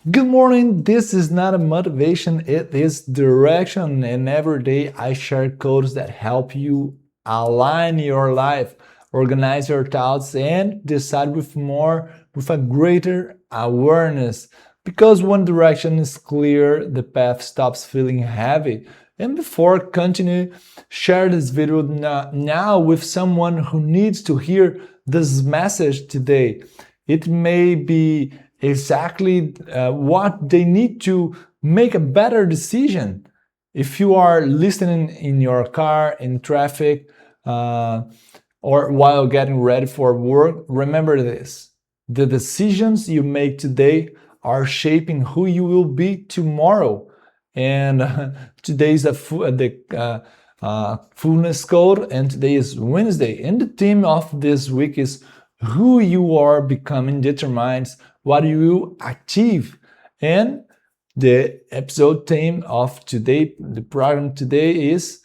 Good morning. This is not a motivation, it is direction. And every day I share codes that help you align your life, organize your thoughts, and decide with a greater awareness. Because one direction is clear, the path stops feeling heavy. And before continue, share this video now with someone who needs to hear this message today. It may be exactly what they need to make a better decision. If you are listening in your car, in traffic, or while getting ready for work, remember this. The decisions you make today are shaping who you will be tomorrow. And today is the Fullness Code, and today is Wednesday. And the theme of this week is who you are becoming determines what you will achieve. And the episode theme of today, the program today is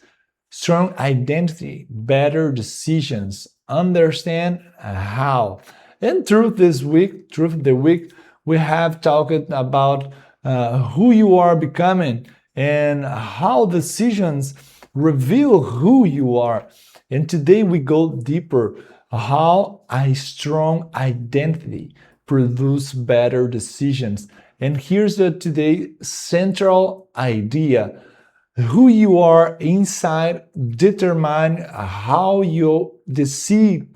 strong identity, better decisions, understand how. And through the week, we have talked about who you are becoming and how decisions reveal who you are. And today we go deeper how a strong identity produce better decisions. And here's the today central idea. Who you are inside determine how you decide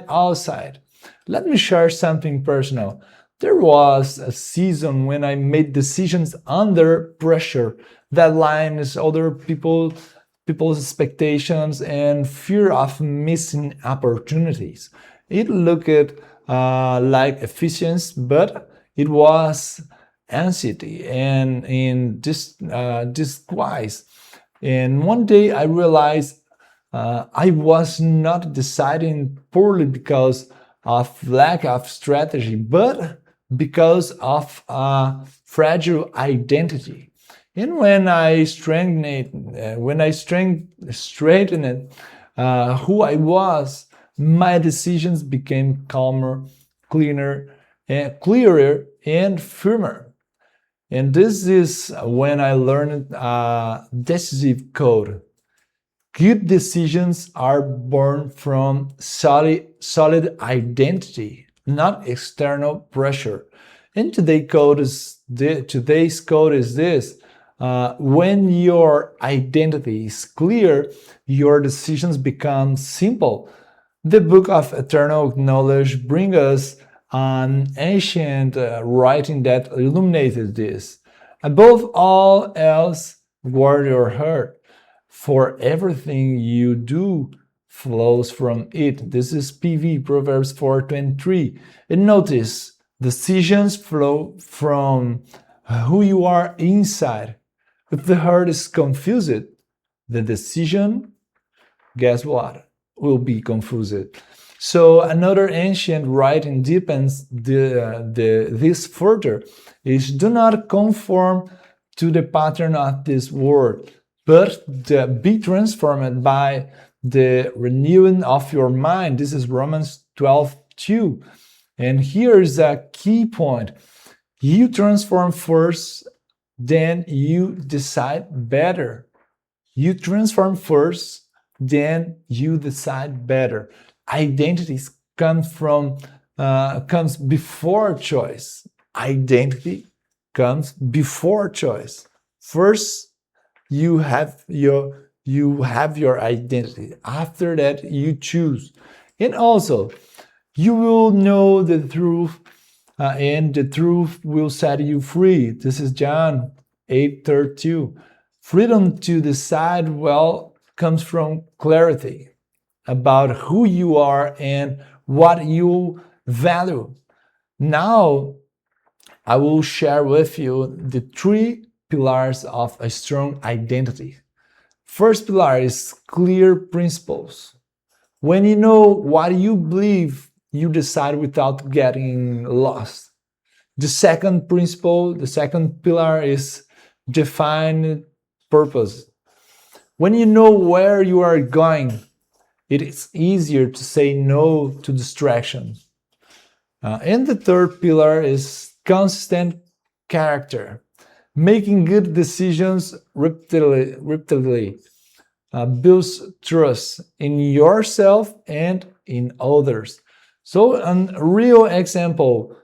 outside. Let me share something personal. There was a season when I made decisions under pressure, deadlines, other people's expectations, and fear of missing opportunities. It looked like efficiency, but it was anxiety and in disguise. And one day I realized I was not deciding poorly because of lack of strategy, but because of a fragile identity. And straightened who I was, my decisions became calmer, clearer, and firmer. And this is when I learned decisive code. Good decisions are born from solid identity, not external pressure. And today's code is this. When your identity is clear, your decisions become simple. The Book of Eternal Knowledge brings us an ancient writing that illuminated this. Above all else, guard your heart, for everything you do flows from it. This is Proverbs 4:23. And notice, decisions flow from who you are inside. If the heart is confused, the decision, guess what, will be confused. So another ancient writing deepens this further is do not conform to the pattern of this world, but be transformed by the renewing of your mind. This is Romans 12:2. And here's a key point. You transform first, then you decide better. You transform first, then you decide better. Identities comes before choice. Identity comes before choice. First, you have your identity. After that, you choose. And also, you will know the truth, and the truth will set you free. This is John 8:32. Freedom to decide well comes from clarity about who you are and what you value. Now, I will share with you the three pillars of a strong identity. First pillar is clear principles. When you know what you believe, you decide without getting lost. The second pillar is defined purpose. When you know where you are going, it is easier to say no to distractions. And the third pillar is consistent character. Making good decisions repeatedly builds trust in yourself and in others. So a real example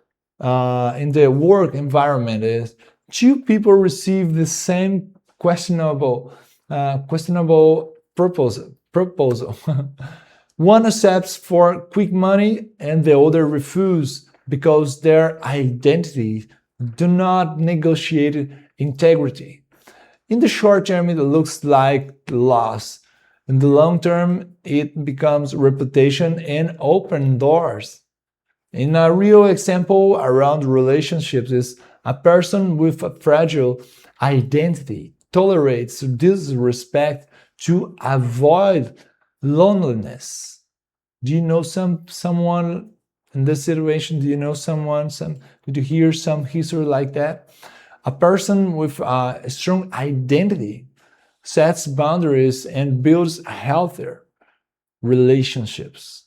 in the work environment is two people receive the same questionable proposal. One accepts for quick money and the other refuses because their identities do not negotiate integrity. In the short term, it looks like loss. In the long term, it becomes reputation and open doors. In a real example around relationships is a person with a fragile identity tolerates disrespect to avoid loneliness. Do you know someone in this situation? Do you know someone? Did you hear some history like that? A person with a strong identity sets boundaries and builds healthier relationships.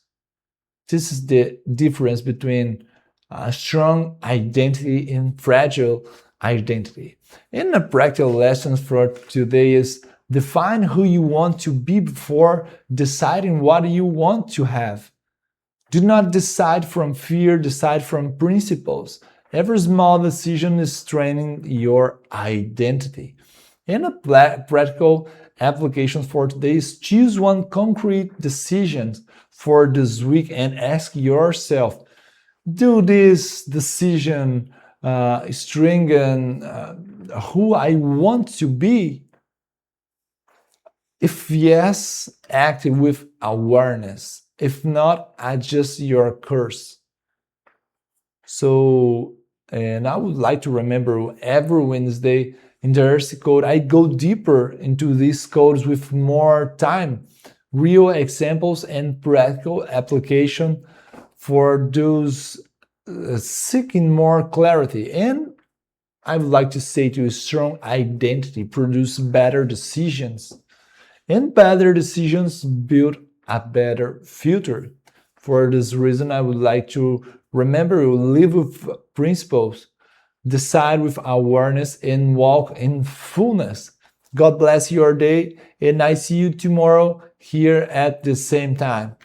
This is the difference between a strong identity and fragile identity. And the practical lessons for today is define who you want to be before deciding what you want to have. Do not decide from fear, decide from principles. Every small decision is strengthening your identity. And a practical application for today is choose one concrete decision for this week and ask yourself, do this decision strengthen who I want to be? If yes, act with awareness. If not, adjust your course. So, and I would like to remember every Wednesday in the Ercicode, I go deeper into these codes with more time, real examples and practical application for those seeking more clarity. And I would like to say to you, strong identity produce better decisions, and better decisions build a better future. For this reason, I would like to remember you live with principles, decide with awareness, and walk in fullness. God bless your day, and I see you tomorrow here at the same time.